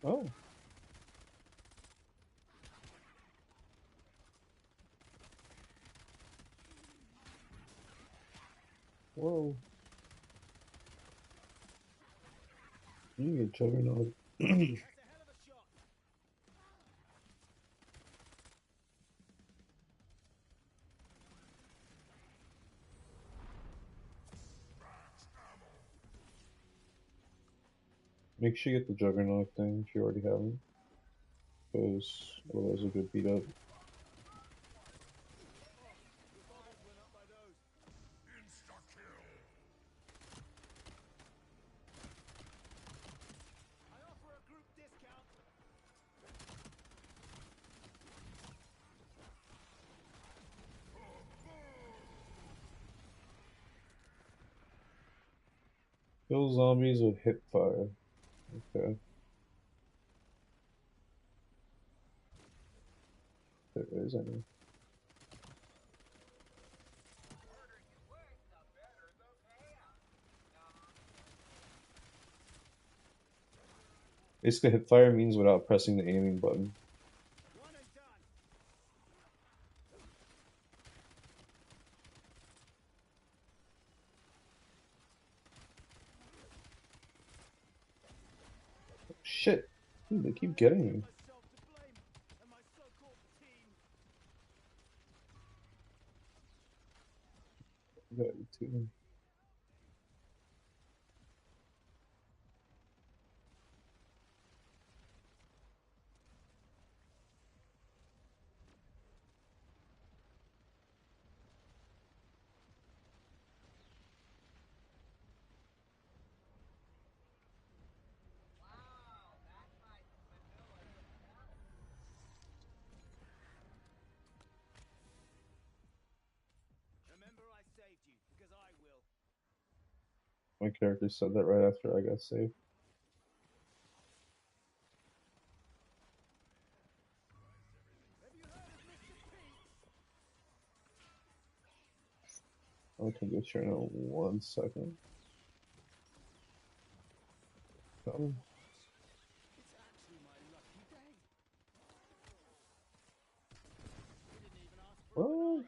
Oh. Whoa. You get Juggernaut. Make sure you get the Juggernaut thing if you already haven't, because otherwise you'll get beat up. Kill zombies with hip fire. Okay, there is any. Basically, hip fire means without pressing the aiming button. Shit! Dude, they keep getting me. I got you too. My character said that right after I got saved. I can get here in 1 second. Come. What?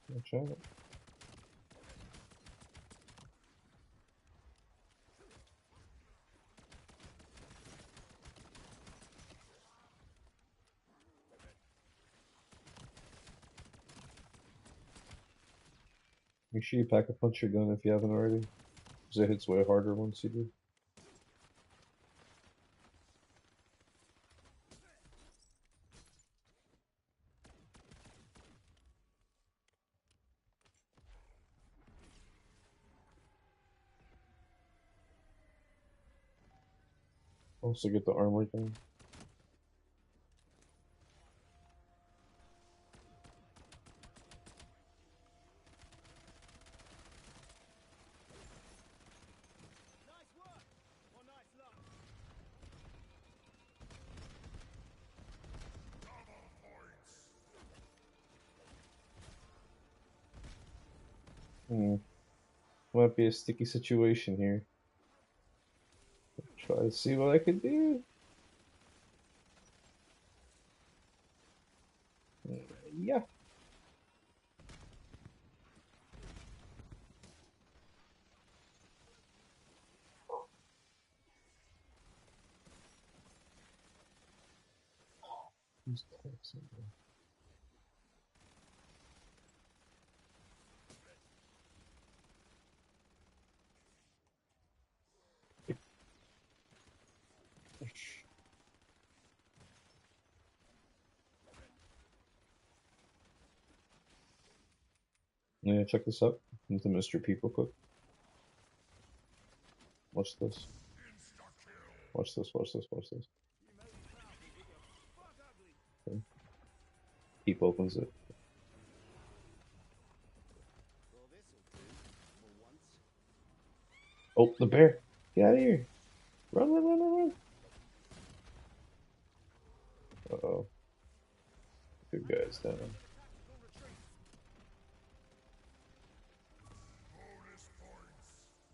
Watch out. Make sure you pack a punch your gun if you haven't already, because it hits way harder once you do. Also get the armor thing. Hmm. Might be a sticky situation here. Try to see what I can do. Yeah. Who's texting me? Yeah, check this out. Into Mr. People Cook. Watch this. Watch this. Watch this. Watch this. Okay. Peep opens it. Oh, the bear! Get out of here! Run! Run! Run! Run! Run! Uh oh. Good guys down.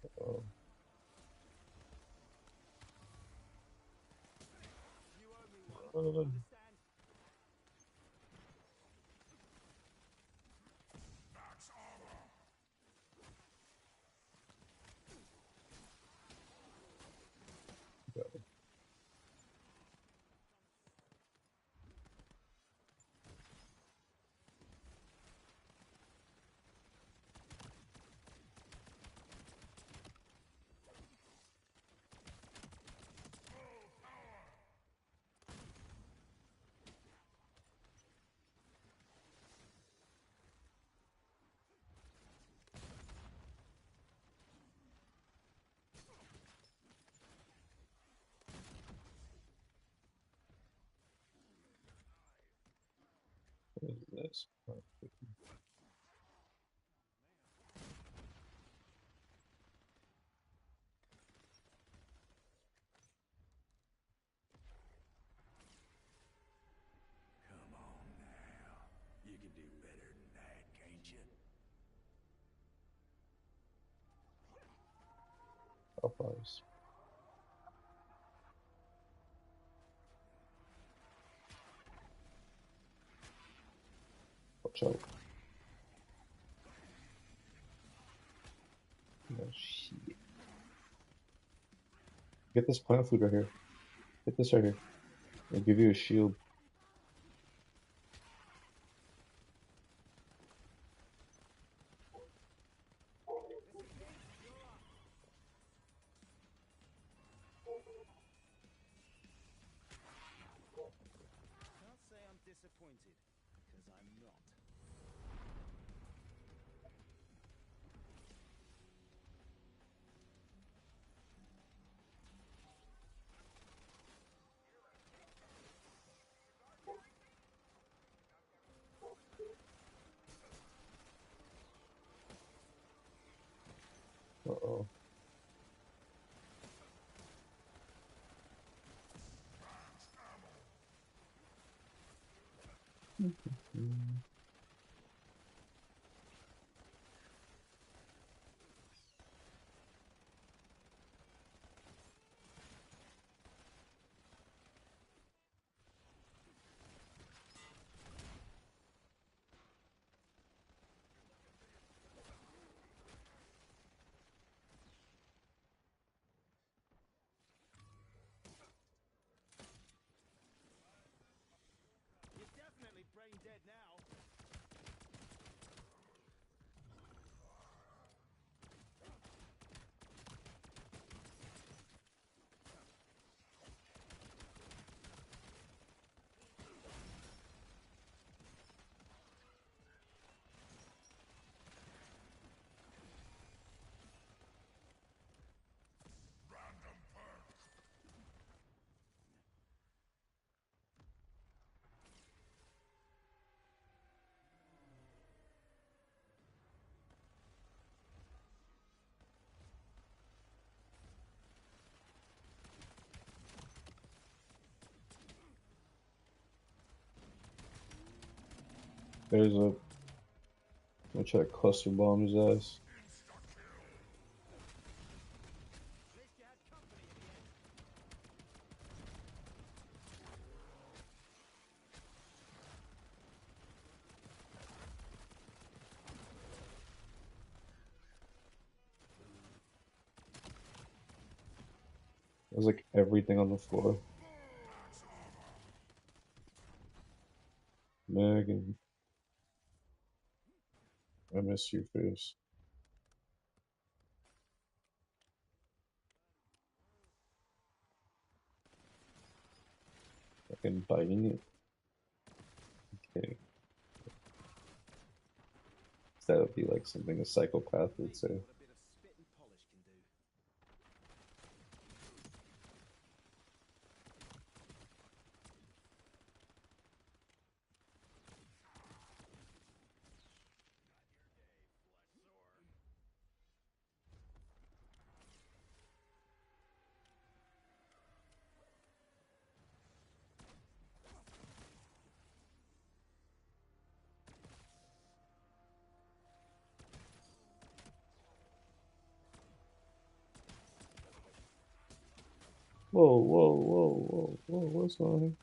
Uh oh. Run! Run! Run! Got it. What is this? Come on now. You can do better than that, can't you? Popeyes. Watch out. No shit. Get this plant food right here. Get this right here. It'll give you a shield. Can't say I'm disappointed, because I'm not. Uh oh. You're definitely brain dead now. There's a. I'm try to cluster bomb his ass. At least you had company in the end. There's like everything on the floor. Megan, I miss your face. Fucking biting it. Okay. That would be like something a psychopath would Amazing say. what a bit of spit and polish can do. Whoa, whoa, whoa, whoa, whoa, what's going on?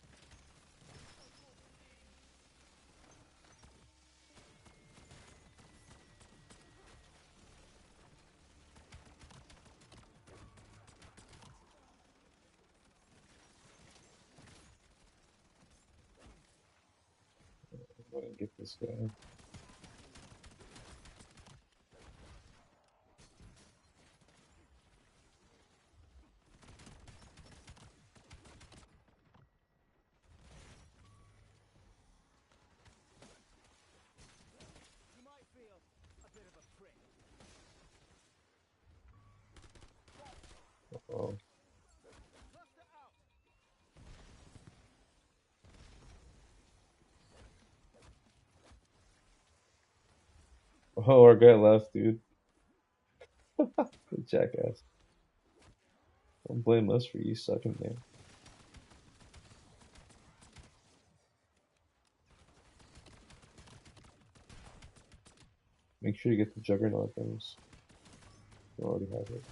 I'm gonna get this guy. You might feel a bit of a prick. Oh, Cluster out. oh, our guy left, dude. The jackass. Don't blame us for you sucking, man. Make sure you get the juggernaut things. You already have it.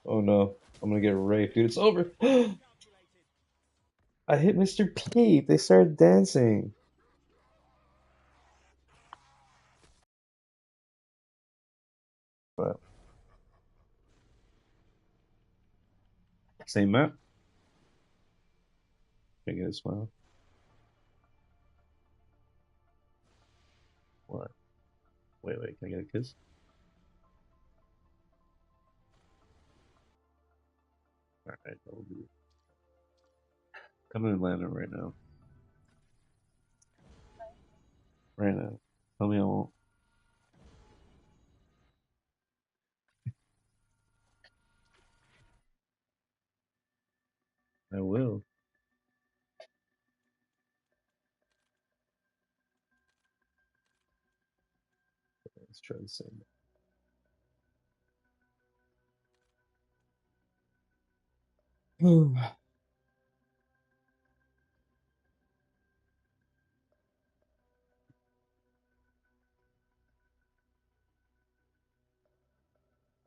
Oh no, I'm gonna get raped, dude. It's over. Calculated. I hit Mr. Peep. They started dancing. But same map. Can I get a smile? What? Wait, wait. Can I get a kiss? All right, I'll do it. Come in Atlanta right now. Right now. Tell me I won't. I will. Let's try the same.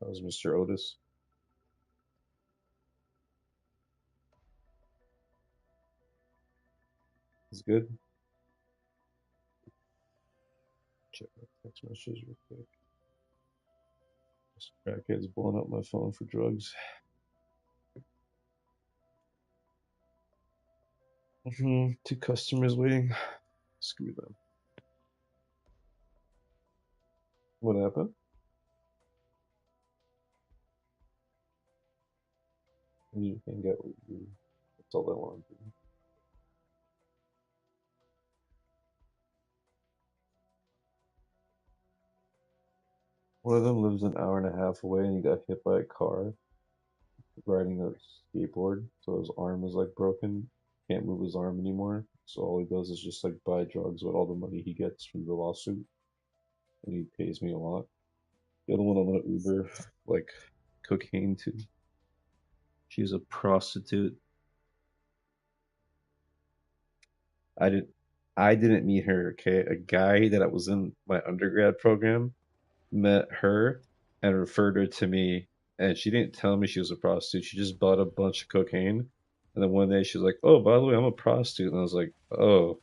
That was Mr. Otis. He's good. Check my text messages real quick. This crackhead's blowing up my phone for drugs. Two customers waiting. Screw them. What happened? You can get what you. That's all I want to do. One of them lives an hour and a half away, and he got hit by a car riding a skateboard. So his arm is like broken. Can't move his arm anymore. So all he does is just like buy drugs with all the money he gets from the lawsuit, and he pays me a lot. The other one I'm gonna Uber like cocaine to. She's a prostitute. I didn't I didn't meet her, okay? A guy that I was in my undergrad program met her and referred her to me, and she didn't tell me she was a prostitute. She just bought a bunch of cocaine. And then one day she was like, "Oh, by the way, I'm a prostitute." And I was like, "Oh,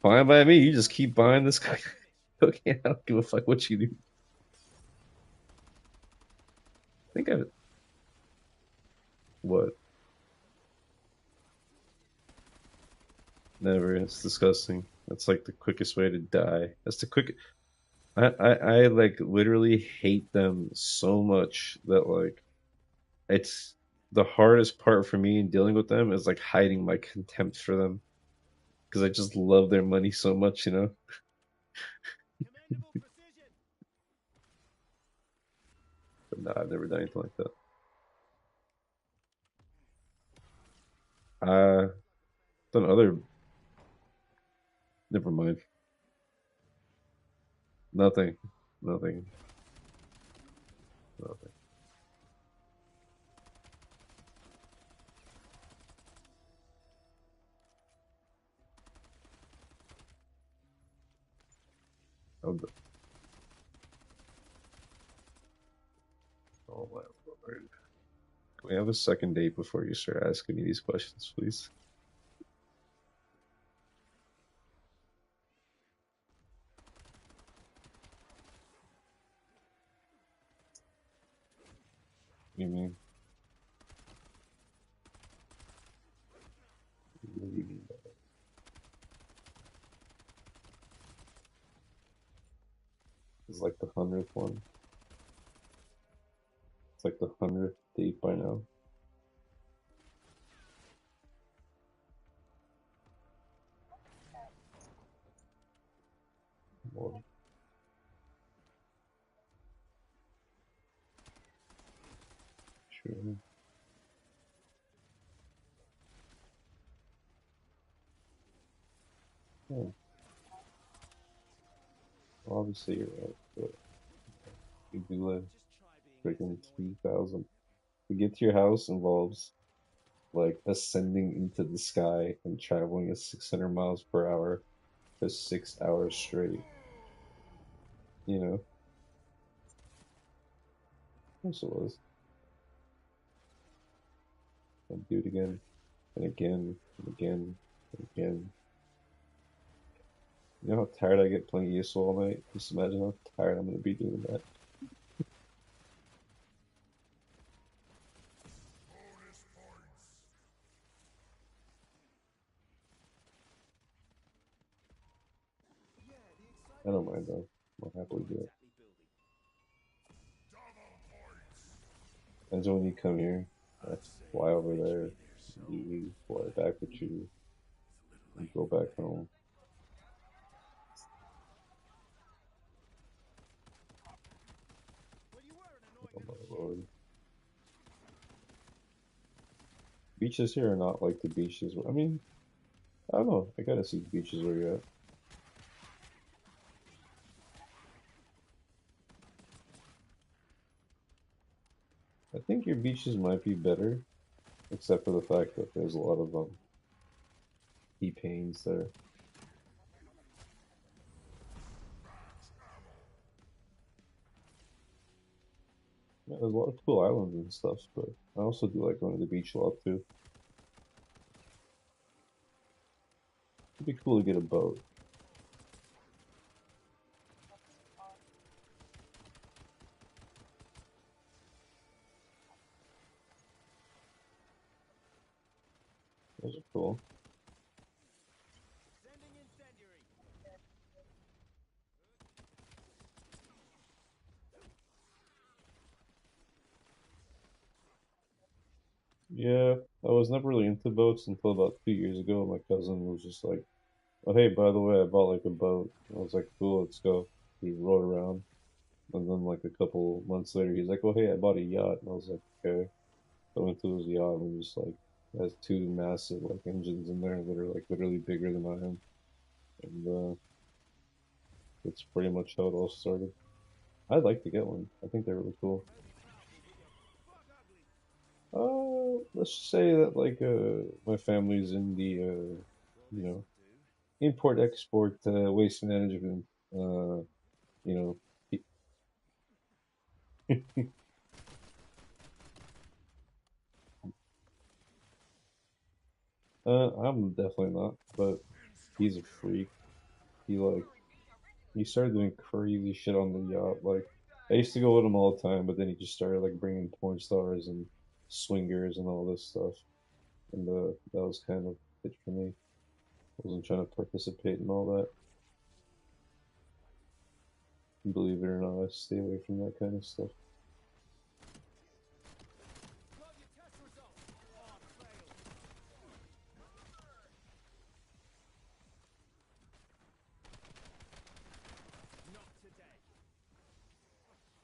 fine by me. You just keep buying this cocaine. I don't give a fuck what you do." I think I what? Never. It's disgusting. That's like the quickest way to die. That's the quick. I like literally hate them so much that like it's the hardest part for me in dealing with them is like hiding my contempt for them because I just love their money so much, you know? Nah, I've never done anything like that. Done other. Never mind. Nothing. Nothing. Nothing. I'm, oh my lord. Can we have a second date before you start asking me these questions, please? What do you mean? What do you mean? It's like the 100th one. It's like the 100th date by now. Well, sure. Yeah, obviously you're right, but you do live freaking 3,000. To get to your house involves like ascending into the sky and traveling at 600 miles per hour for 6 hours straight. You know, of course it was. I'd do it again and again and again and again. You know how tired I get playing ESO all night? Just imagine how tired I'm gonna be doing that. I don't mind though. I'll happily do it. And so when you come here, I fly over there, you fly back with you, and go back home. Oh my lord. Beaches here are not like the beaches. I mean, I don't know. I gotta see the beaches where you're at. I think your beaches might be better, except for the fact that there's a lot of T-pains there. Yeah, there's a lot of cool islands and stuff, but I also do like going to the beach a lot too. It'd be cool to get a boat. Those are cool. Yeah, I was never really into boats until about 2 years ago. My cousin was just like, "Oh, hey, by the way, I bought like a boat." I was like, "Cool, let's go." We rode around, and then like a couple months later, he's like, "Oh, hey, I bought a yacht." And I was like, "Okay." I went to his yacht and just like has two massive like engines in there that are like literally bigger than I am, and that's pretty much how it all started. I'd like to get one. I think they're really cool. Let's just say that like my family's in the you know import export waste management you know I'm definitely not, but he's a freak. He like he started doing crazy shit on the yacht. Like I used to go with him all the time, but then he just started like bringing porn stars and swingers and all this stuff, and that was kind of it for me. I wasn't trying to participate in all that. Believe it or not, I stay away from that kind of stuff.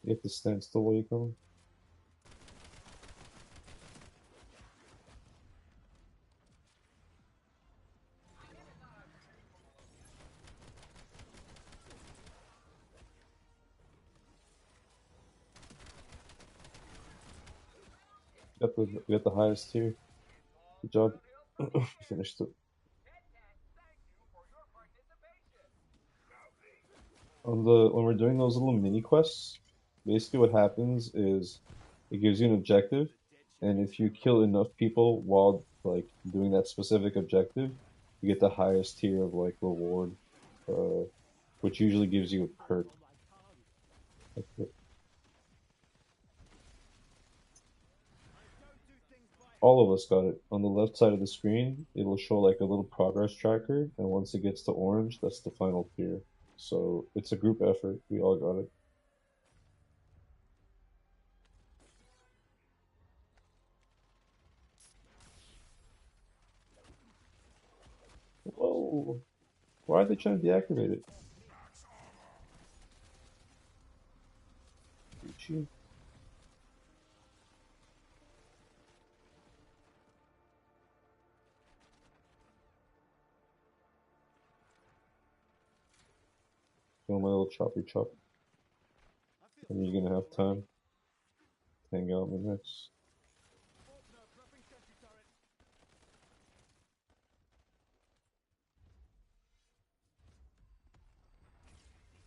You have to stand still while you come. We got the highest tier. Good job. Finished it. On the when we're doing those little mini quests, basically what happens is it gives you an objective, and if you kill enough people while like doing that specific objective, you get the highest tier of like reward, uh, which usually gives you a perk. All of us got it. On the left side of the screen, it'll show like a little progress tracker, and once it gets to orange, that's the final tier. So it's a group effort. We all got it. Whoa! Why are they trying to deactivate it? Gucci. Feel my little choppy chop. And you're gonna have time to hang out in the next.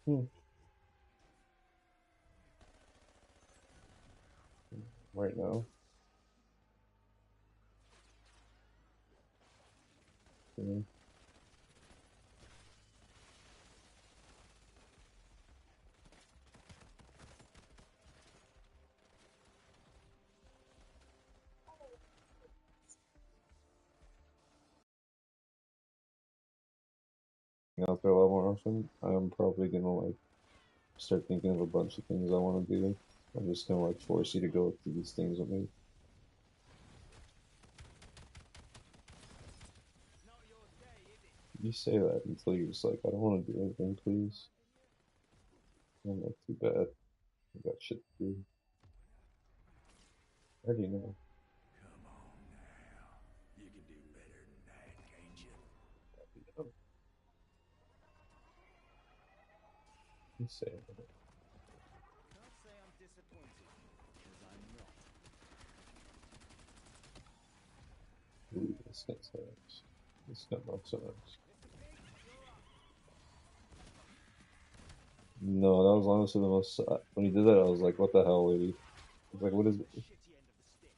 Hmm. Right now. Yeah. Out there a lot more often. I'm probably gonna like start thinking of a bunch of things I want to do. I'm just gonna like force you to go through these things with me. You say that until you're just like, I don't want to do anything, please. I'm like, too bad. I got shit to do. I already know. Come on now. You can do better than that, can't you? You say it. Can't say I'm disappointed, because I'm not. Ooh, this gun sucks. This gun box sucks. No, that was honestly the most. When he did that, I was like, what the hell, lady? I was like, what is it? Shitty end of the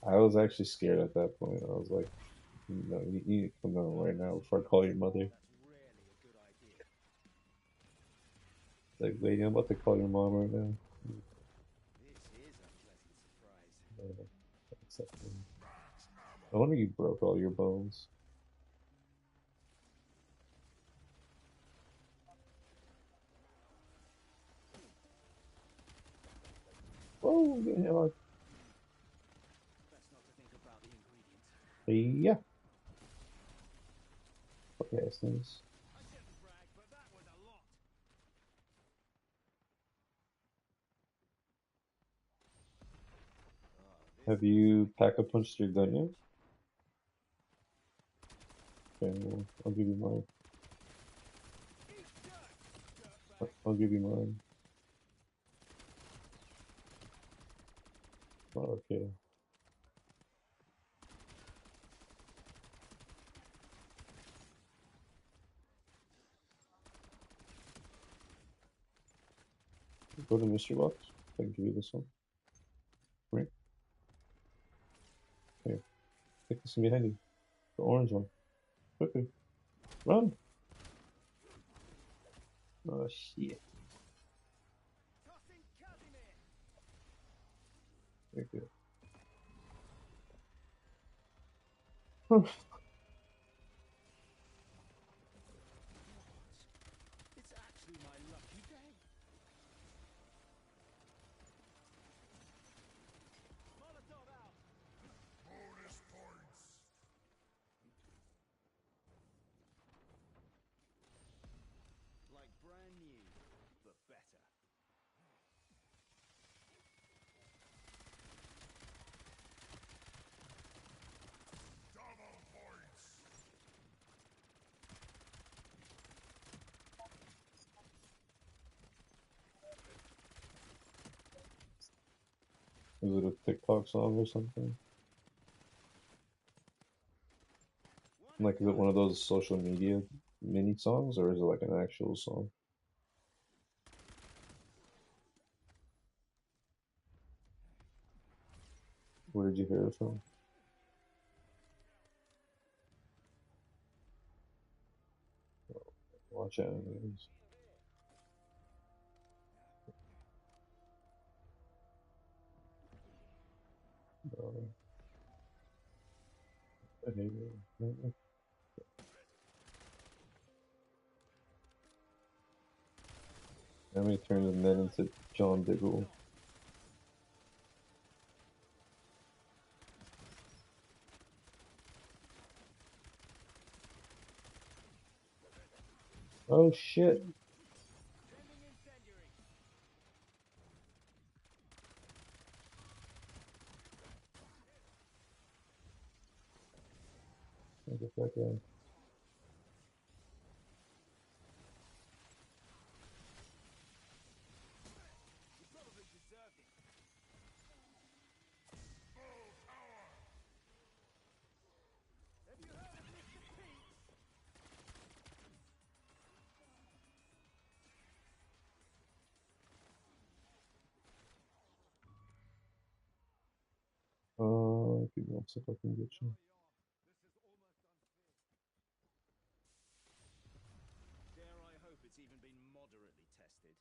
stick. I was actually scared at that point. I was like, no, you need to come down right now before I call your mother. That's really a good idea. Like, lady, I'm about to call your mom right now. This is a pleasant surprise. No wonder you broke all your bones. Whoa, getting hit hard. Best not to think about the ingredients. Yeah. Okay, things. I shouldn't brag, but that was a lot. Have you pack-a-punched your gun yet? Okay, well, I'll give you mine. I'll give you mine. Oh, okay. Go to mystery box. I can give you this one. Right here. Take this one behind you. The orange one. Quickly. Run! Oh, shit. Tossing Casimir. Very good. It's actually my lucky day. Molotov out. Bonus points. Like brand new, but better. Double Is it a TikTok song or something? Like, is it one of those social media mini songs, or is it like an actual song? Where did you hear it from? Watch animes. Uh, I hate it. Anime turns men into John Diggle. Oh shit! Sending incendiary. Look at that guy. You probably deserved it. Have you heard of Mr. Pete? Give me one sec, I can get you. Dare I hope it's even been moderately tested.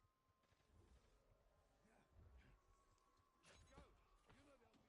Everything's in focus.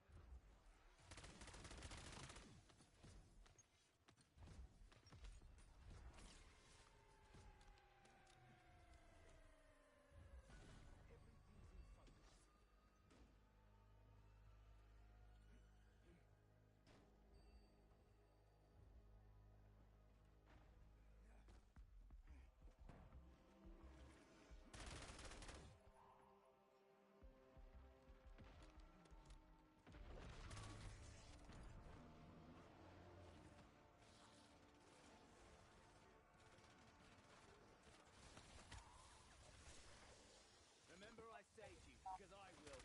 Remember I saved you, because I will.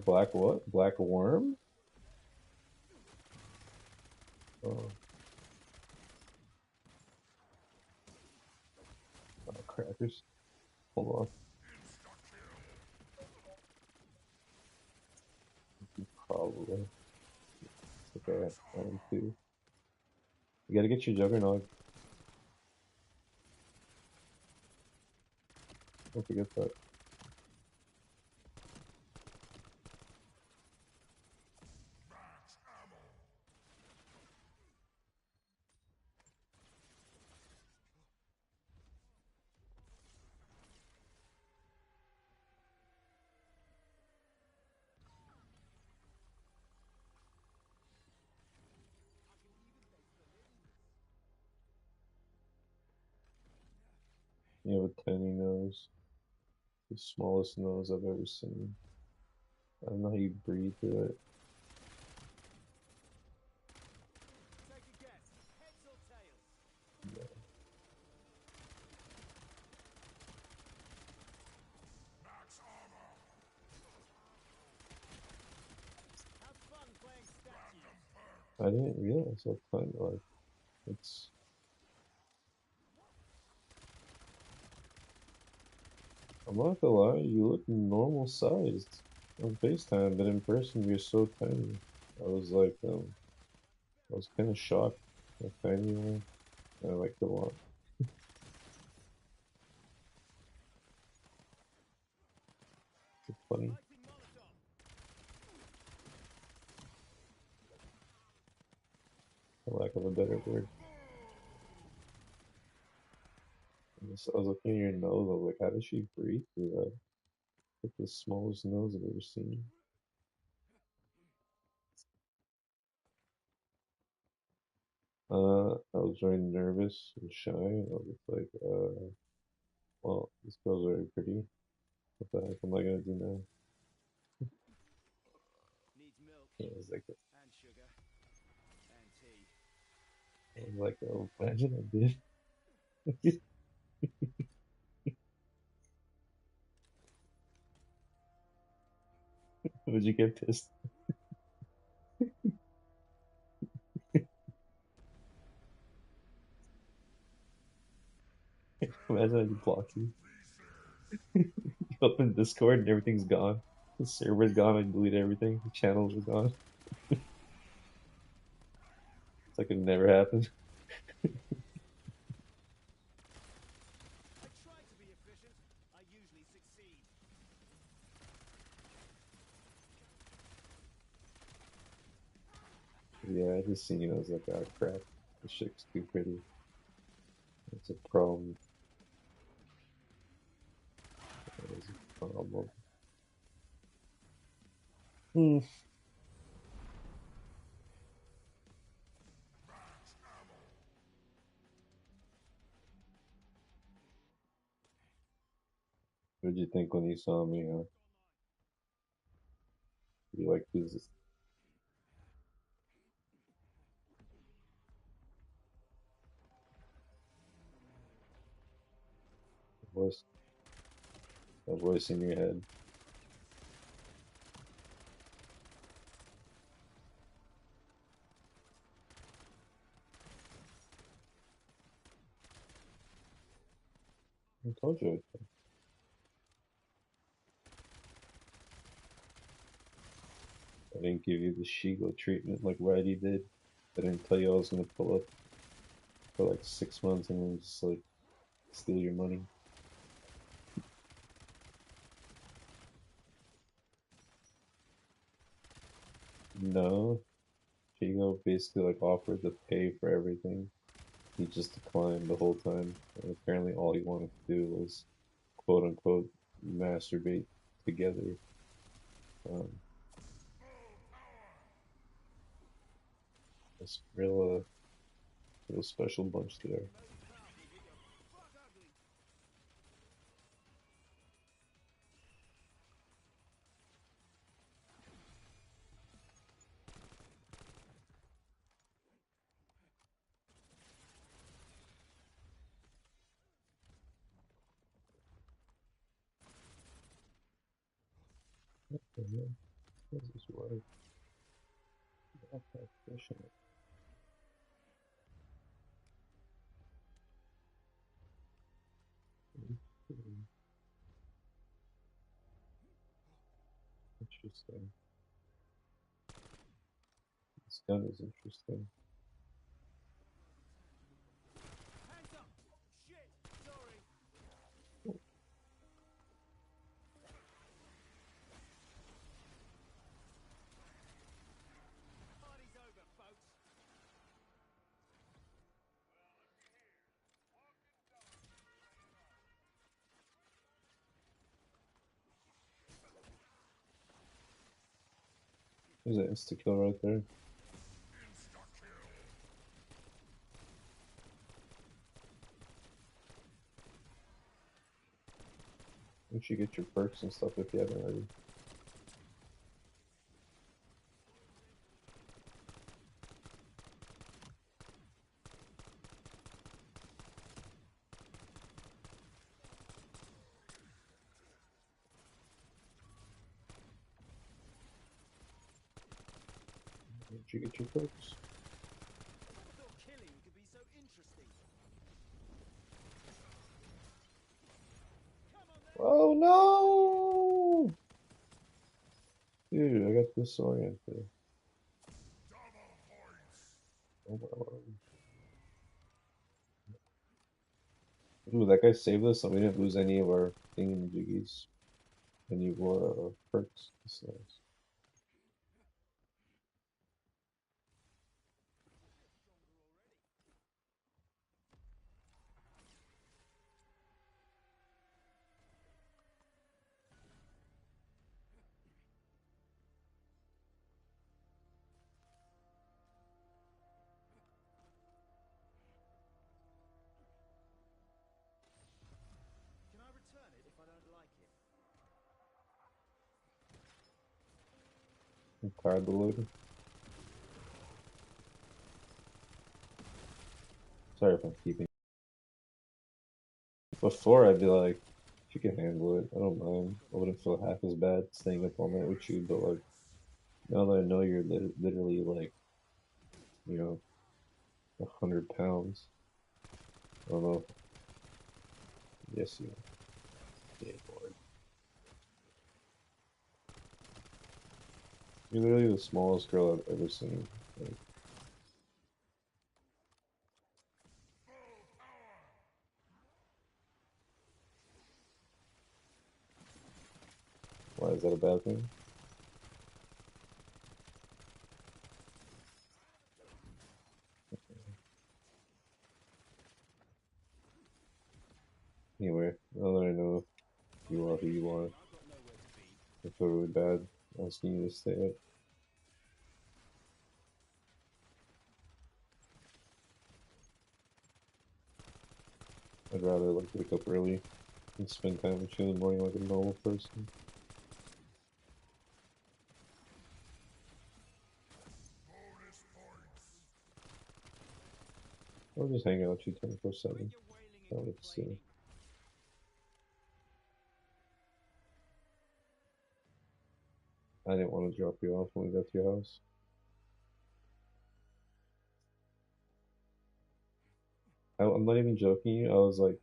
Black what? Black worm? Oh, crackers. Hold on. Probably. It's okay. I am too. You gotta get your juggernaut. Don't forget that. You have a tiny nose. The smallest nose I've ever seen. I don't know how you breathe through it. Take a guess. Heads or tails? Have fun playing statues. I didn't realize how tiny, like, it's. I'm not gonna lie, you look normal sized on FaceTime, but in person you're so tiny. I was like, I was kind of shocked how tiny you are. I liked it a lot. It's funny, Lighting Molotov. for lack of a better word. I was looking at your nose, I was like, how does she breathe through that? Like the smallest nose I've ever seen. I was very nervous and shy. I was like, well, this girl's very pretty. What the heck am I gonna do now? Needs milk. I was like, And sugar. And tea. oh, imagine I did. Would you get pissed? Imagine I just block you. You open Discord and everything's gone. The server's gone. I delete everything. The channels are gone. It's like it never happened. I try to be efficient. I usually succeed. Yeah, I just seen you. I was like, oh crap, this chick's too pretty. It's a problem. It's a problem. Hmm. What did you think when you saw me? You like this voice, a voice in your head? I told you. I didn't give you the Shigo treatment like Righty did. I didn't tell you I was gonna pull up for like 6 months and then just like steal your money. No, Shigo basically like offered to pay for everything. He just declined the whole time. And apparently, all he wanted to do was quote unquote masturbate together. Um, it's real special bunch there. What the hell? What is this word? Not that efficient. Interesting. This gun is interesting. Hands up! Shit! Sorry. Party's over, folks. There's an insta kill right there. You should get your perks and stuff if you haven't already. You should get your perks. I never thought killing could be so interesting. Come on then! Oh no! Dude, I got disoriented. Oh, wow. Ooh, that guy saved us and we didn't lose any of our thingamajiggies. Any of our perks. That's nice. Can I return it if I don't like it? I'm tired of the loading. Sorry if I'm keeping. Before I'd be like, If you can handle it, I don't mind. I wouldn't feel half as bad staying up all night with you, but like now that I know you're literally like, you know, 100 pounds, I don't know. Yes, you skateboard. You're literally the smallest girl I've ever seen. Like, why is that a bad thing? Anyway, now that I know you are who you are, I've got nowhere to be. I feel really bad asking you to stay up. I'd rather like wake up early and spend time with you in the morning like a normal person. Or just hang out with you Quit 24/7. your wailing That and would see. complaining. I didn't want to drop you off when we got to your house. I'm not even joking you. I was like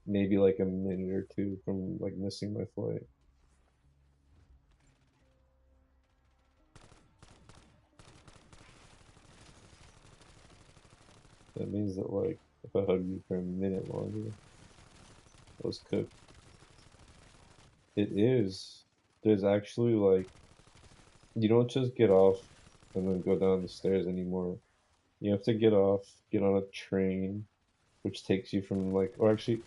maybe like a minute or two from like missing my flight. That means that like if I hug you for a minute longer, I was cooked. It is. There's actually like you don't just get off and then go down the stairs anymore. You have to get off, get on a train, which takes you from like, or actually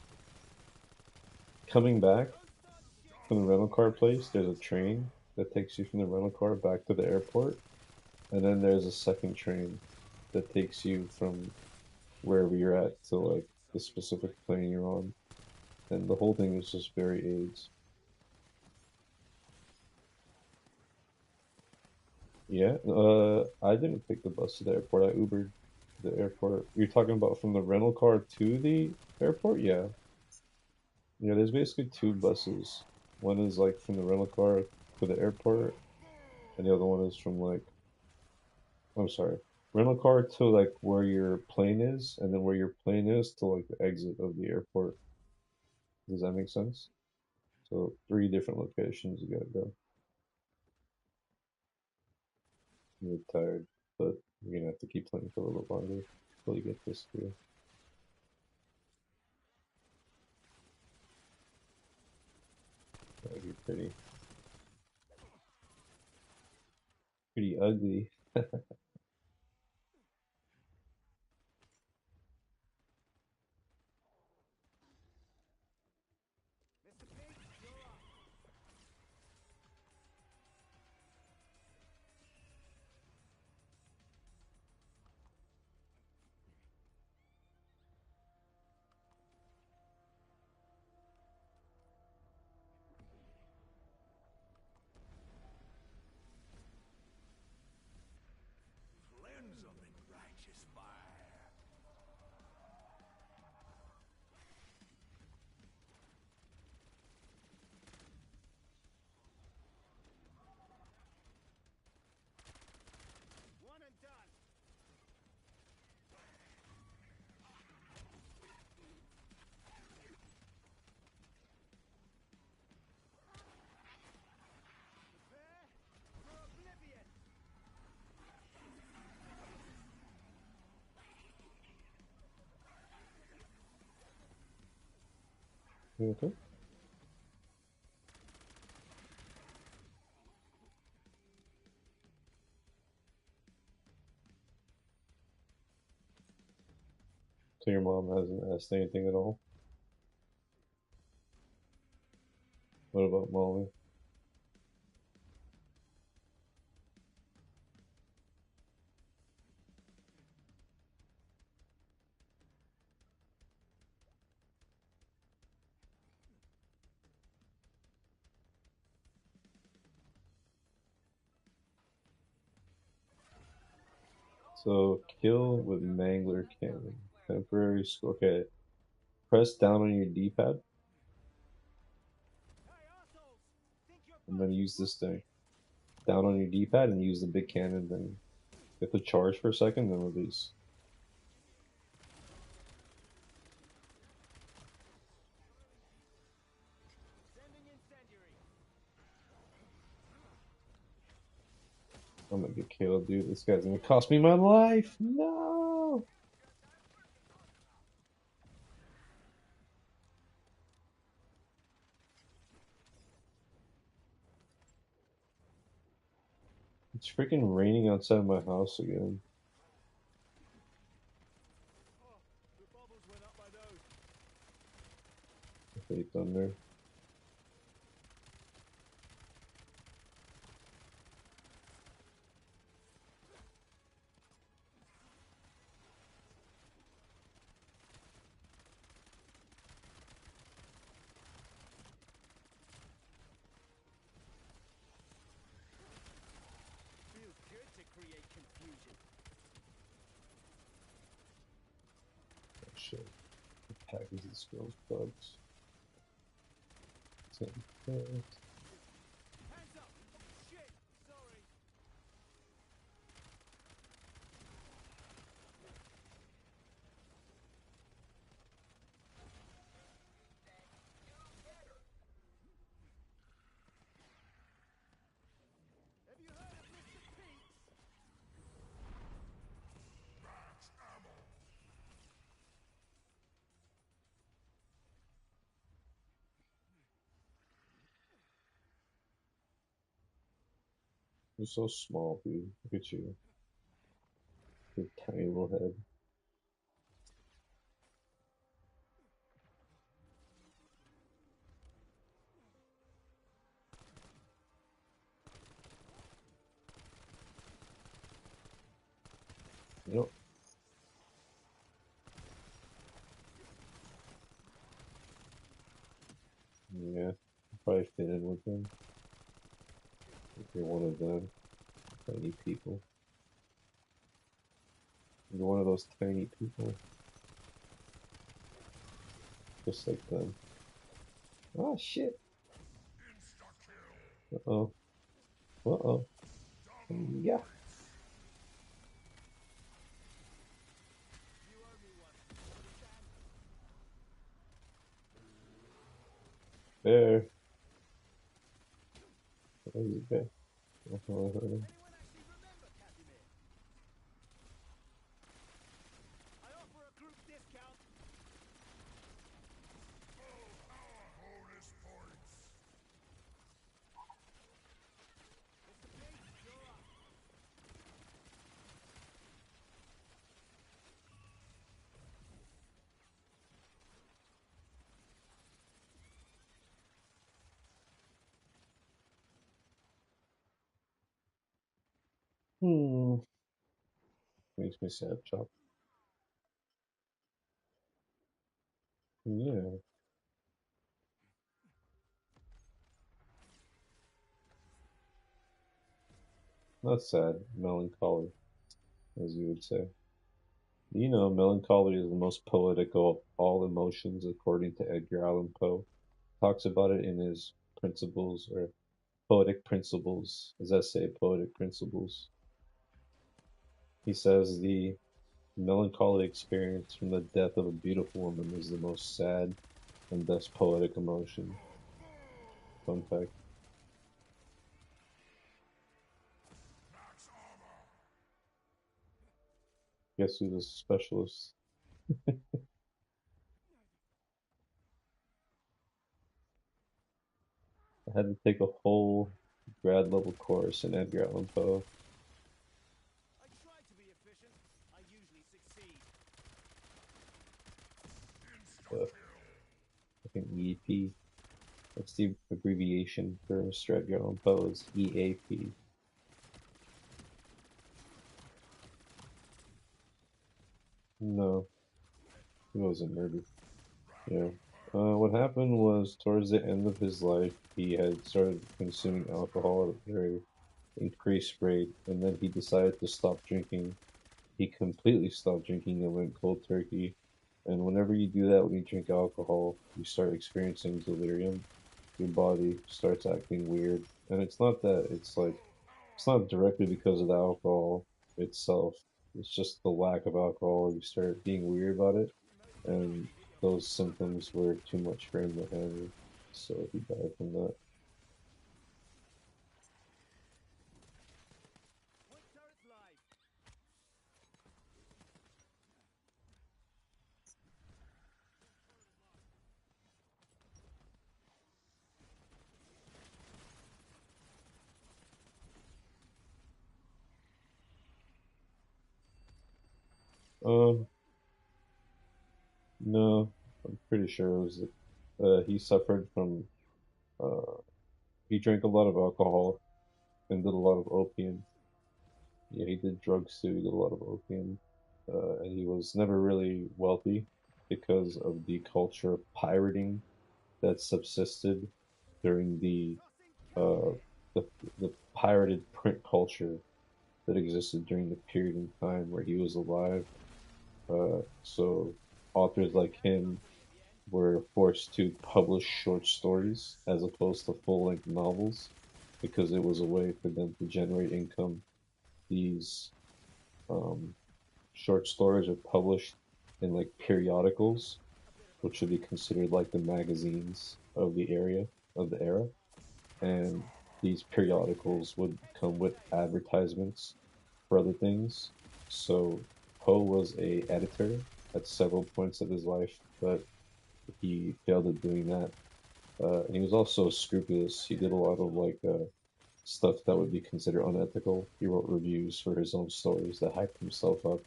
coming back Don't start shit! from the rental car place, there's a train that takes you from the rental car back to the airport, and then there's a second train that takes you from wherever you're at to like the specific plane you're on, and the whole thing is just very AIDS. Yeah, I didn't take the bus to the airport. I Ubered to the airport. You're talking about from the rental car to the airport? Yeah. Yeah, there's basically two buses. One is like from the rental car to the airport, and the other one is from like, I'm sorry, rental car to like where your plane is, and then where your plane is to like the exit of the airport. Does that make sense? So three different locations you gotta go. You're tired, but you're gonna have to keep playing for a little longer until you get this through. You're pretty ugly. Mr. Pink, you're up. Cleanse them in righteous fire. One and done. Prepare for oblivion. You okay? So your mom hasn't asked anything at all? What about Molly? So kill with Mangler Cannon. Temporary score. Okay. Press down on your D-pad and then use this thing. Down on your D-pad and use the big cannon thing. You have to charge for a second, then release. I'm gonna get killed, dude. This guy's gonna cost me my life. No. It's freaking raining outside my house again. I hate thunder. Feels good to create confusion. Oh shit. The package this girl's bugs. Hands up! Shit! Sorry. Have you heard of Mr. Pete? You're so small, dude. Look at you. Your tiny little head. Yep. Yeah. Probably fit in with them. If you're one of them. Tiny people. You're one of those tiny people. Just like them. Oh shit. Uh-oh. Uh-oh. Yeah. You owe me one. Understand? Bear. Where is it, bear? Oh, I heard him. Anyone actually remember Casimir? I offer a group discount. Mr. Pete, you're up. Hmm. Makes me sad, Chop. Yeah. Not sad. Melancholy, as you would say. You know, melancholy is the most poetic of all emotions, according to Edgar Allan Poe. Talks about it in his principles or poetic principles, his essay, Poetic Principles. He says the melancholy experience from the death of a beautiful woman is the most sad and thus poetic emotion. Fun fact. Guess who's a specialist? I had to take a whole grad level course in Edgar Allan Poe. I try to be efficient. I usually succeed. Fucking EAP. That's the abbreviation for Mr. Edgar Allan Poe is EAP. No, he wasn't murdered. Yeah. What happened was towards the end of his life, he had started consuming alcohol at a very increased rate, and then he decided to stop drinking. He completely stopped drinking and went cold turkey. And whenever you do that, when you drink alcohol, you start experiencing delirium. Your body starts acting weird, And it's not that it's not directly because of the alcohol itself. It's just the lack of alcohol. You start being weird about it, and those symptoms were too much for him to handle. So he died from that. What turret life? Um, no, I'm pretty sure it was he suffered from uh he drank a lot of alcohol and did a lot of opium. Yeah, he did drugs too. He did a lot of opium, and he was never really wealthy because of the culture of pirating that subsisted during Tossing uh, cannon. the the pirated print culture that existed during the period in time where he was alive. So authors like him were forced to publish short stories as opposed to full-length novels because it was a way for them to generate income. These um, short stories are published in like periodicals, which should be considered like the magazines of the era. And these periodicals would come with advertisements for other things. So Poe was a editor at several points of his life, but he failed at doing that. And he was also scrupulous. He did a lot of stuff that would be considered unethical. He wrote reviews for his own stories that hyped himself up.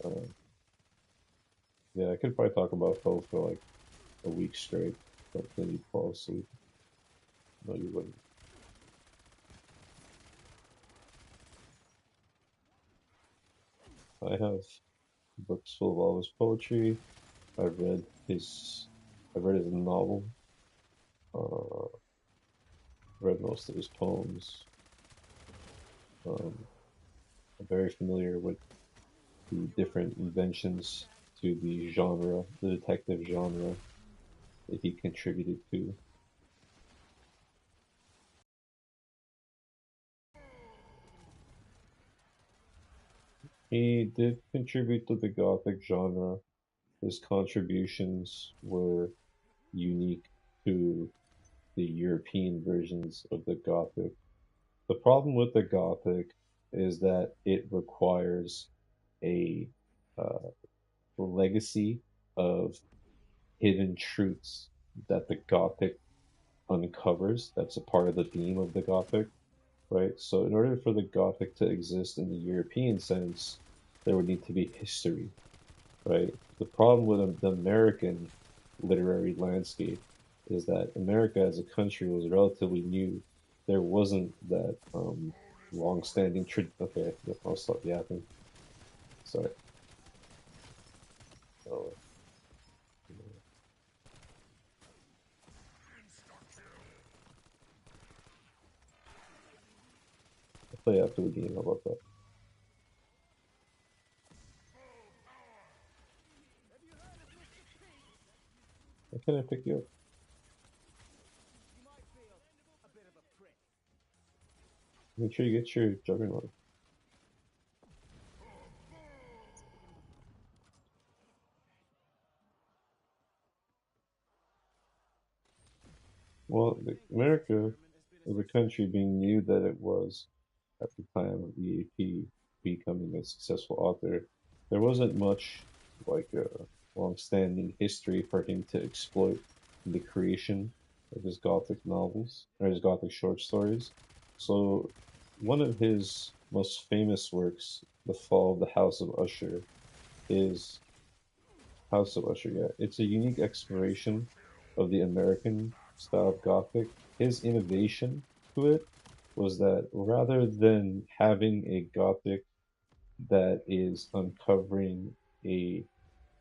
Uh, yeah, I could probably talk about Poe for like a week straight, but then you'd fall asleep. No, you wouldn't. I have books full of all his poetry. I've read his, I've read his novel. Uh, read most of his poems. Um, I'm very familiar with the different inventions to the genre, the detective genre that he contributed to. He did contribute to the Gothic genre. His contributions were unique to the European versions of the Gothic. The problem with the Gothic is that it requires a uh, legacy of hidden truths that the Gothic uncovers. That's a part of the theme of the Gothic, right? So, in order for the Gothic to exist in the European sense, there would need to be history, right? The problem with the American literary landscape is that America as a country was relatively new. There wasn't that long-standing Okay, yep, I'll stop yapping. Sorry. So, I'll play after the game. How about that? Have you heard of Mr. Peace? How can I pick you up? You might feel a bit of a prick. Make sure you get your Juggernaut. Well, America Experiment has been a as a success. country being new that it was at the time of EAP becoming a successful author, there wasn't much like a long-standing history for him to exploit in the creation of his Gothic novels or his Gothic short stories. So one of his most famous works, The Fall of the House of Usher, is House of Usher, yeah. It's a unique exploration of the American style of Gothic. His innovation to it was that rather than having a Gothic that is uncovering a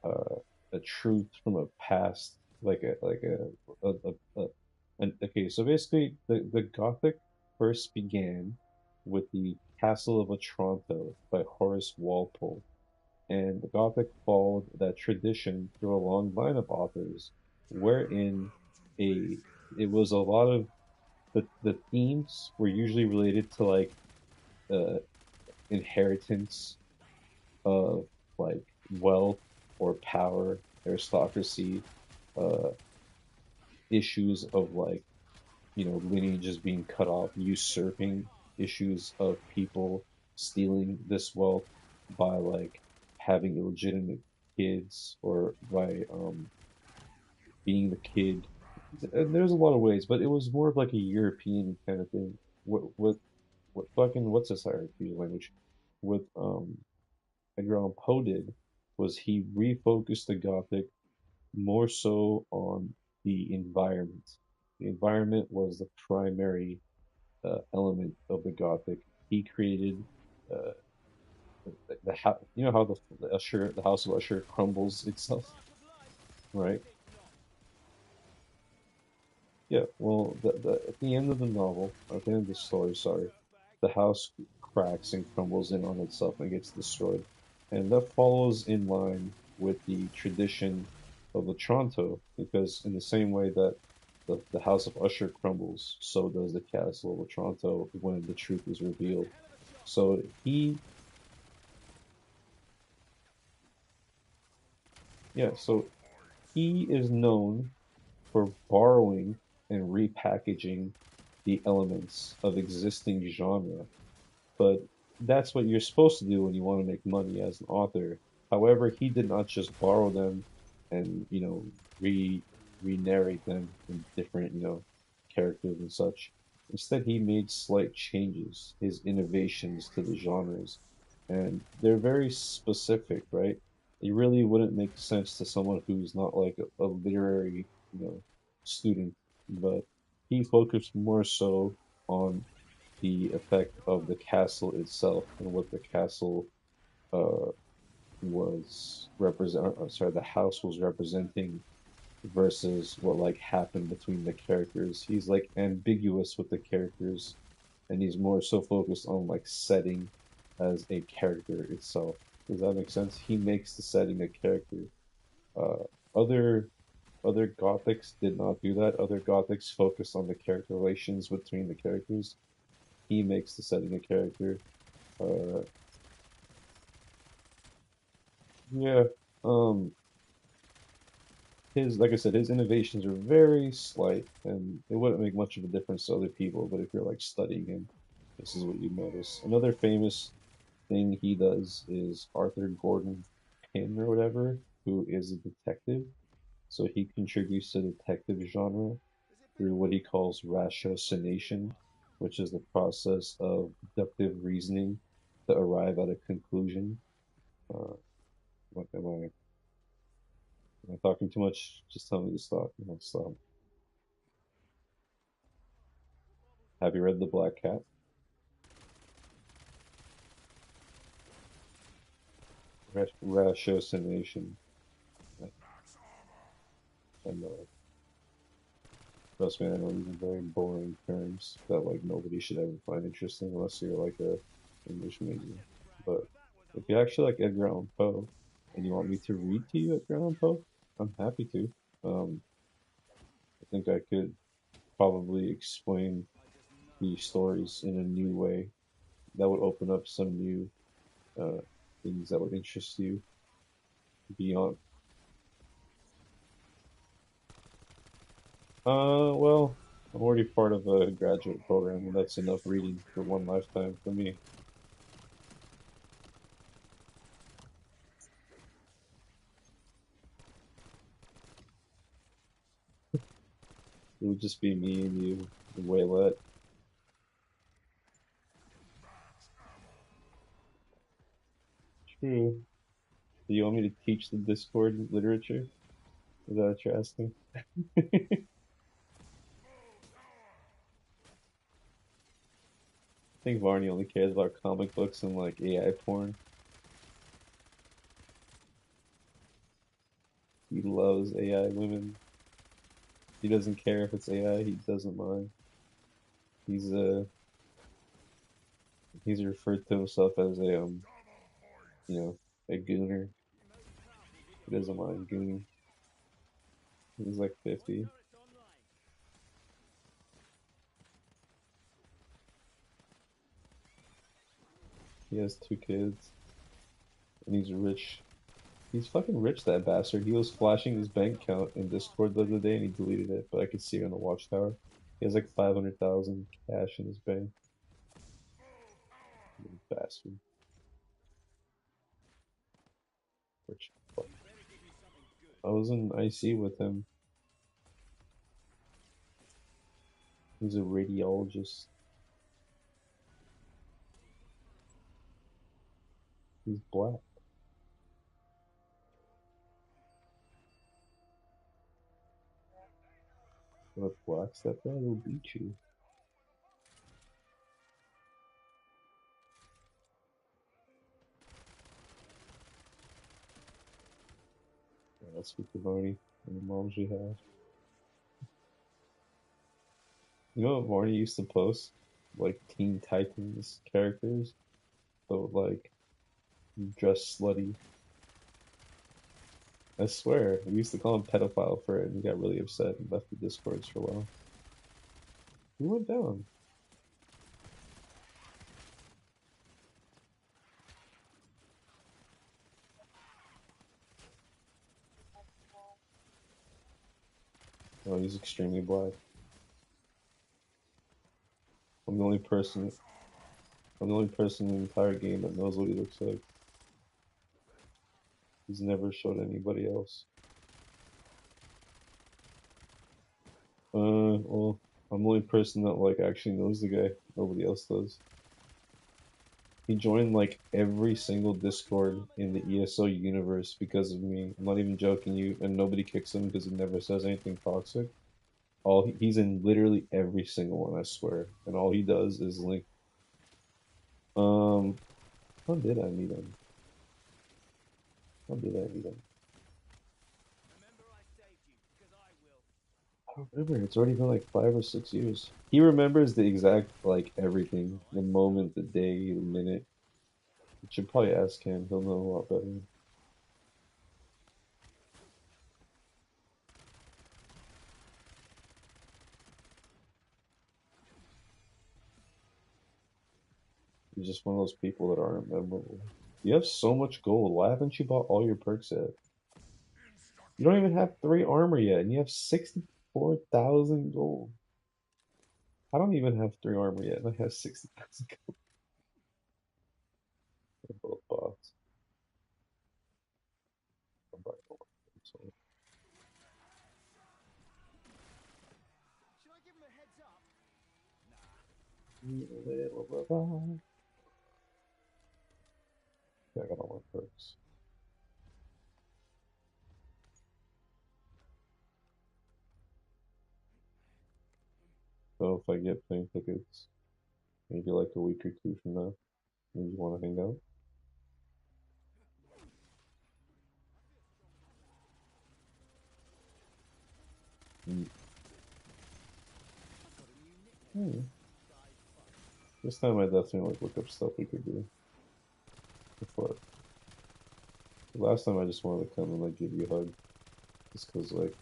uh, a truth from a past, a okay. So basically, the Gothic first began with the Castle of Otranto by Horace Walpole, and the Gothic followed that tradition through a long line of authors, wherein a it was a lot of the themes were usually related to like uh inheritance of like wealth or power, aristocracy, uh issues of like, lineages being cut off, usurping, issues of people stealing this wealth by like having illegitimate kids or by being the kid. And there's a lot of ways, but it was more of like a European kind of thing. What fucking what's this hierarchy language? What Edgar Allan Poe did was he refocused the Gothic more so on the environment. The environment was the primary element of the Gothic. He created uh, the house. You know how the House of Usher crumbles itself, right? Yeah. Well, at the end of the novel, or at the end of the story, sorry, the house cracks and crumbles in on itself and gets destroyed, and that follows in line with the tradition of Otranto, because in the same way that the House of Usher crumbles, so does the Castle of Otranto when the truth is revealed. So so he is known for borrowing and repackaging the elements of existing genre, but that's what you're supposed to do when you want to make money as an author. However, he did not just borrow them and, re-narrate them in different, characters and such. Instead, he made slight changes, his innovations to the genres, and they're very specific, right? It really wouldn't make sense to someone who's not like a literary, student, but he focused more so on the effect of the castle itself and what the castle uh, was represent. Sorry, the house was representing versus what like happened between the characters. He's like ambiguous with the characters, and he's more so focused on like setting as a character itself. Does that make sense? He makes the setting a character. Uh, other other Gothics did not do that. Other Gothics focused on the character relations between the characters. He makes the setting a character. Uh, yeah. Um, his, like I said, his innovations are very slight, and it wouldn't make much of a difference to other people. But if you're like studying him, this is what you notice. Another famous thing he does is Arthur Gordon Pym or whatever, who is a detective. So he contributes to the detective genre through what he calls ratiocination, which is the process of deductive reasoning to arrive at a conclusion. Uh, what am I talking too much? Just tell me to stop. I'll stop. Have you read The Black Cat? Ratiocination. And trust me, I know these are very boring terms that like nobody should ever find interesting unless you're like a English major. But if you actually like Edgar Allan Poe and you want me to read to you Edgar Allan Poe, I'm happy to. I think I could probably explain the stories in a new way that would open up some new uh, things that would interest you beyond. Well, I'm already part of a graduate program, and that's enough reading for one lifetime for me. It would just be me and you and Waylette. True. Do you want me to teach the Discord literature? Is that what you're asking? I think Varney only cares about comic books and like AI porn. He loves AI women. He doesn't care if it's AI. He doesn't mind. He's he's referred to himself as a gooner. He doesn't mind gooning. He's like 50. He has 2 kids, and he's rich. He's fucking rich, that bastard. He was flashing his bank account in Discord the other day, and he deleted it, but I could see it on the watchtower. He has like 500,000 cash in his bank. Bastard. Rich fuck. I was in IC with him. He's a radiologist. He's black. And if black's that bad, he'll beat you. Yeah, that's what the Varney and the mom she has. You know what Varney used to post? Like Teen Titans characters, but like dressed slutty. I swear, we used to call him pedophile for it, and he got really upset and left the discords for a while. He went down. Oh, he's extremely black. I'm the only person. I'm the only person in the entire game that knows what he looks like. He's never showed anybody else. Well, I'm the only person that like actually knows the guy. Nobody else does. He joined like every single Discord in the ESO universe because of me. I'm not even joking you, and nobody kicks him because he never says anything toxic. He's in literally every single one, I swear. And all he does is link. Um, how did I meet him? How did I meet him? I don't remember. It's already been like 5 or 6 years. He remembers the exact like everything, the moment, the day, the minute. You should probably ask him. He'll know a lot better. He's just one of those people that aren't memorable. You have so much gold. Why haven't you bought all your perks yet? You don't even have 3 armor yet, and you have 64,000 gold. I don't even have 3 armor yet, and I have 60,000 gold. They're both bots. I'm buying all of them, so. Should I give him a heads up? Yeah, I got all my perks. So if I get plane tickets, maybe like a week or 2 from now, maybe you want to hang out? Mm. Hmm. This time I definitely like look up stuff we could do. Before. Last time I just wanted to come and like give you a hug, just cause like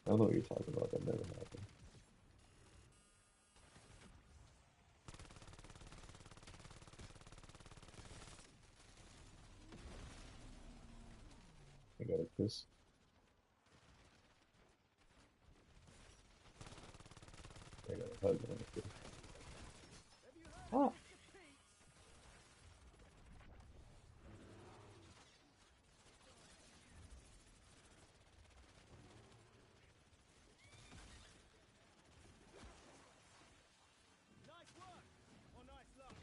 I don't know what you're talking about. That never happened. I got a kiss. I got a hug and a kiss. Ah. Nice work! Or nice luck!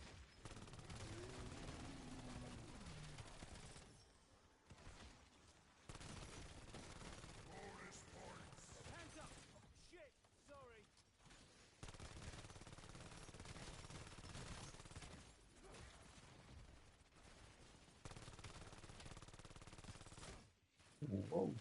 Hands up! Shit! Sorry! Whoa.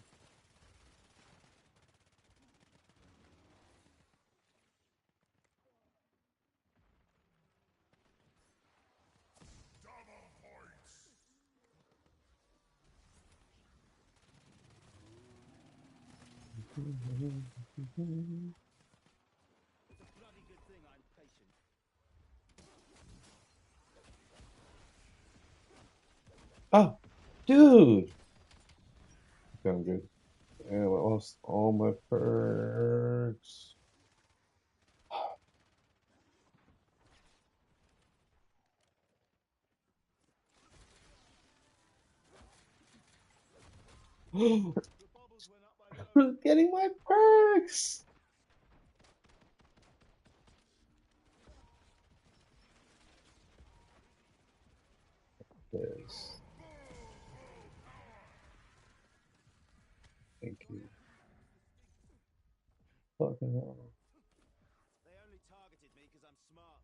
It's a bloody good thing I'm patient. Oh, dude. Okay, I'm good. And I lost all my perks. The bubbles went up my nose. Getting my perks. Yes. Thank you. Fucking hell. They only targeted me because I'm smart.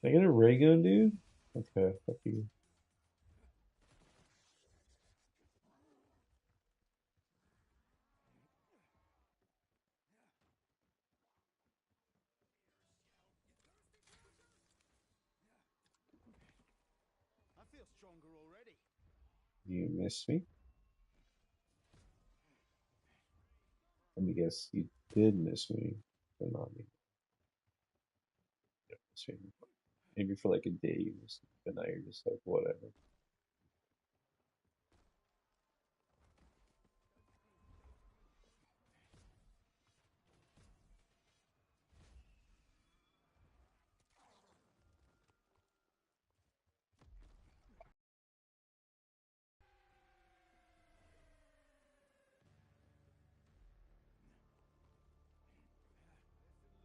Can I get a ray gun, dude? Okay, fuck you. I feel stronger already. You miss me? Let me guess, you did miss me, but not me. You don't miss me. Maybe for like a day you missed me, but now you're just like, whatever.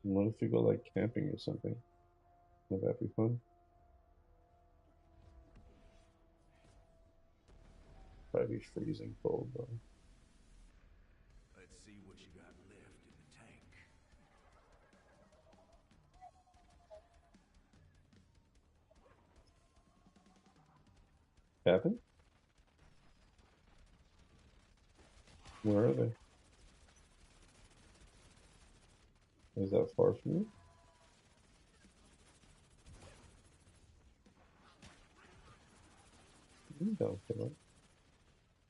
What if we go like camping or something? Would that be fun? Probably be freezing cold though. Let's see what you got left in the tank. Cabin? Where are they? Is that far from you? You don't feel like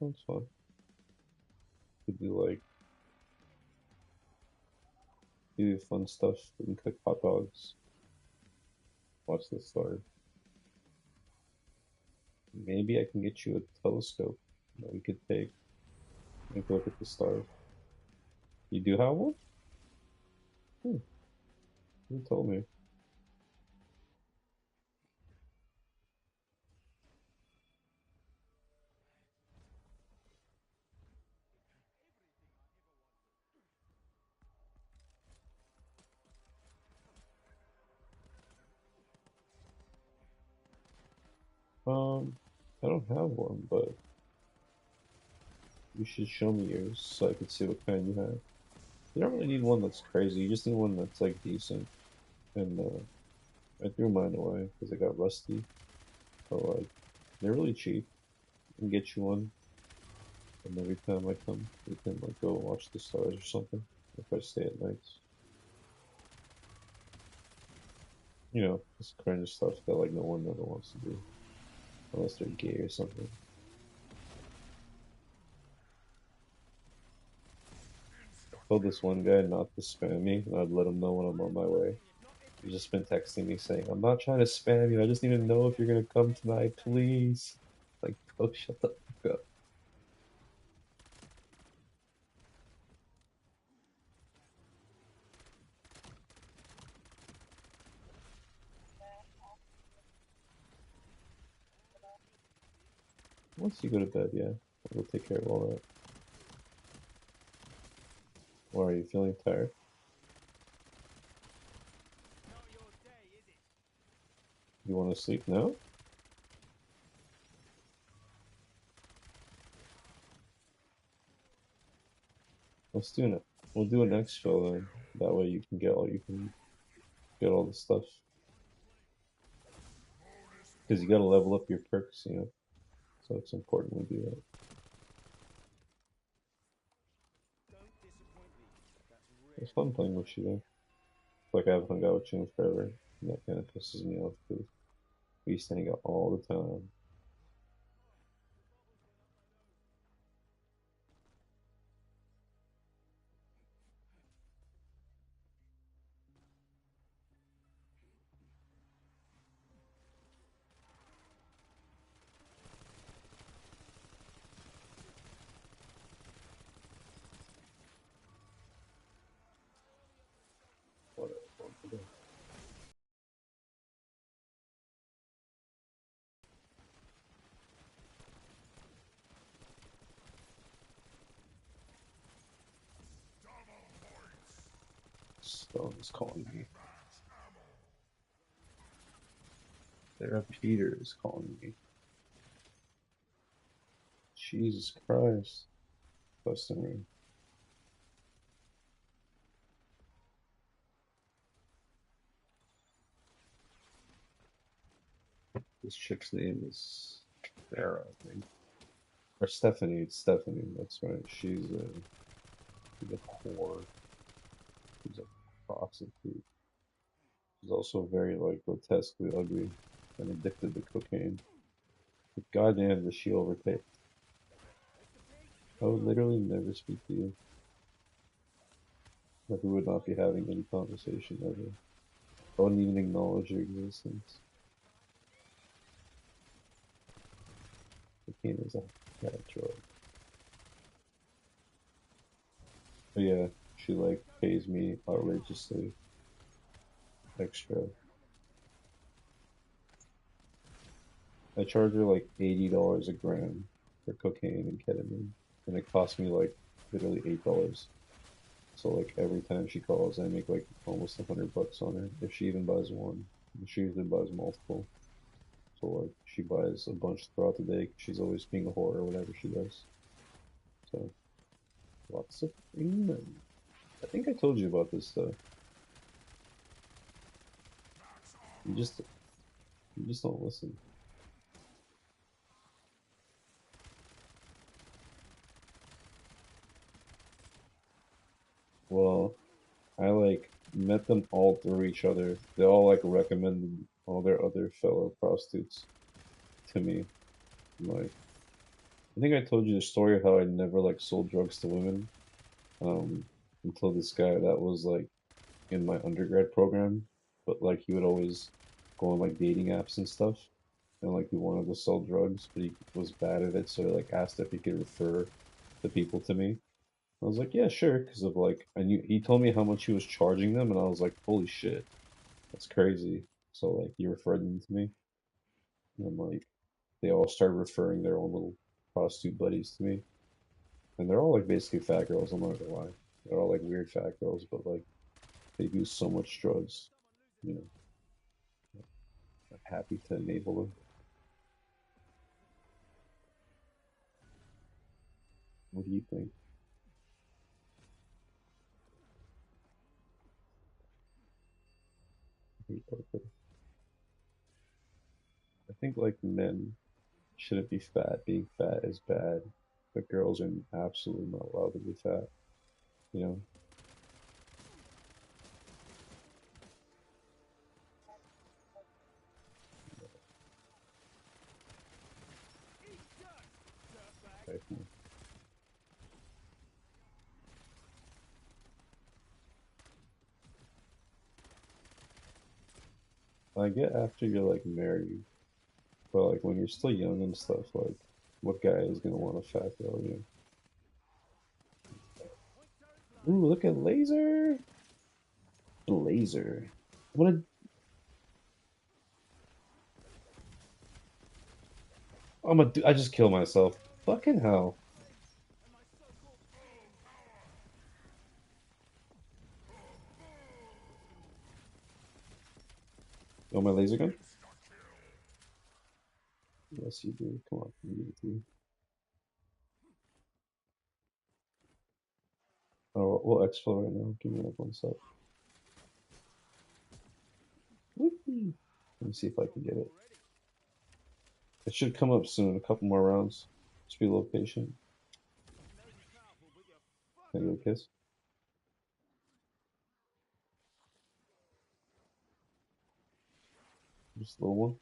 that's fun. Could do like do fun stuff. We can cook hot dogs. Watch the stars. Maybe I can get you a telescope that we could take and look at the stars. You do have one? Hmm, you told me. I don't have one, but you should show me yours so I could see what kind you have. You don't really need one that's crazy. You just need one that's like decent. And I threw mine away because it got rusty. But like, they're really cheap. I can get you one, and every time I come, we can like go watch the stars or something. If I stay at nights, you know, this kind of stuff that like no one ever wants to do unless they're gay or something. I told this one guy not to spam me, and I'd let him know when I'm on my way. He's just been texting me saying, "I'm not trying to spam you. I just need to know if you're gonna come tonight, please." Like, bro, shut the fuck up. Once you go to bed, yeah, we'll take care of all that. Or are you feeling tired? Not your day, is it? You want to sleep now? Let's do it. We'll do an exfil then. That way you can get all the stuff. Because you gotta level up your perks, you know. So it's important we do that. Don't disappoint me. That's It's rare. fun playing with you though. Like I haven't hung out with you in forever. And that kind of pisses me off because we used to hang out all the time. Stone is calling me. Sarah Peter is calling me. Jesus Christ. Customer. This chick's name is Sarah, I think. Or Stephanie. It's Stephanie. That's right. She's a whore. She's a prostitute. She's also very like grotesquely ugly and addicted to cocaine. But goddamn, does she overpay? I would literally never speak to you. Like we would not be having any conversation ever. I wouldn't even acknowledge your existence. Cocaine is a bad drug. But yeah, she like pays me outrageously extra. I charge her like $80 a gram for cocaine and ketamine, and it costs me like literally $8. So like every time she calls, I make like almost $100 on her if she even buys one. And she usually buys multiple. So like she buys a bunch throughout the day. 'Cause she's always being a whore or whatever she does. So lots of payment. I think I told you about this stuff. You just you just don't listen. Well, I like met them all through each other. They all like recommended all their other fellow prostitutes to me. Like I think I told you the story of how I never like sold drugs to women um, until this guy that was like in my undergrad program, but like he would always go on like dating apps and stuff, and like he wanted to sell drugs, but he was bad at it, so he like asked if he could refer the people to me. I was like, yeah, sure, because of like I knew he told me how much he was charging them, and I was like, holy shit, that's crazy. So like he referred them to me, and like they all started referring their own little prostitute buddies to me, and they're all like basically fat girls. I'm not gonna lie, they're all like weird fat girls, but like they do so much drugs, you know. I'm happy to enable them. What do you think? I think like men shouldn't be fat. Being fat is bad, but girls are absolutely not allowed to be fat. You know, like, I get after you're like married, but like when you're still young and stuff, like what guy is gonna want a fat girl? You know? Ooh, look at laser, laser. What a I'm a. I just killed myself. Fucking hell. You want my laser gun? Yes, you do. Come on, give it to you. Oh, we'll explore right now. Give me like 1 sec. Whoopee. Let me see if I can get it. It should come up soon. A couple more rounds. Just be a little patient. Can I get a kiss? Just a little one.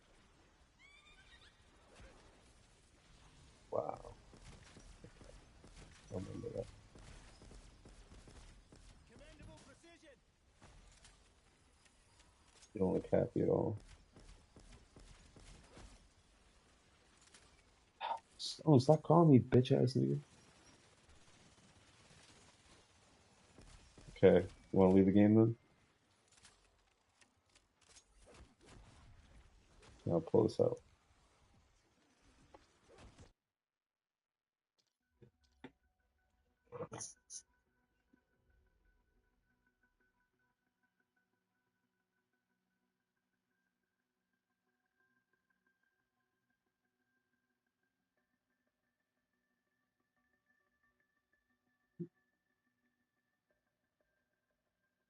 Wow. I remember that. You don't look happy at all. Oh, stop calling me bitch ass nigga. Okay. You want to leave the game then? I'll pull this out.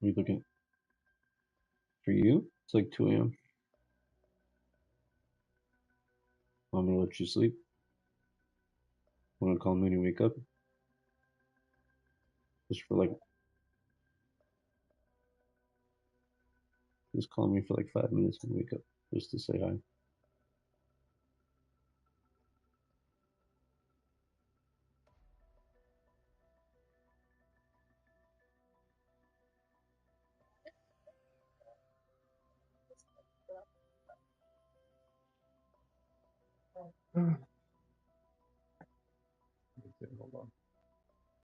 Are you looking for you? It's like 2 a.m. I'm gonna let you sleep. Wanna call me when you wake up? Just for like, just call me for like 5 minutes when you wake up, just to say hi.